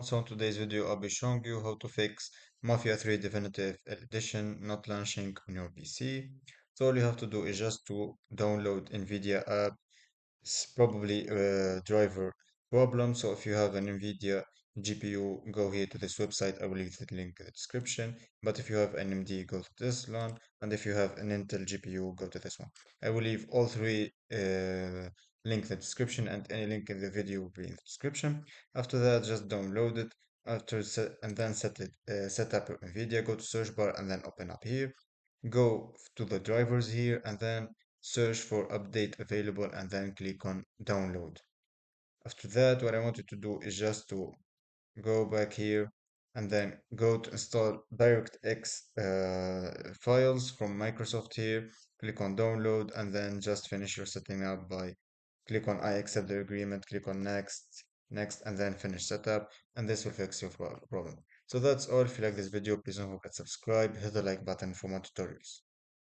So in today's video, I'll be showing you how to fix Mafia 3 Definitive Edition not launching on your PC. So all you have to do is just to download NVIDIA app. It's probably a driver problem. So if you have an NVIDIA GPU, go here to this website. I will leave the link in the description. But if you have NMD, go to this one. And if you have an Intel GPU, go to this one. I will leave all three link in the description, and any link in the video will be in the description. After that, just download it. And then set up your NVIDIA. Go to search bar and then open up here. Go to the drivers here and then search for update available and then click on download. After that, what I want you to do is just to go back here and then go to install DirectX files from Microsoft here. Click on download and then just finish your setting up by click on I accept the agreement, click on next, and then finish setup, and this will fix your problem. So that's all. If you like this video, please don't forget to subscribe, hit the like button for more tutorials.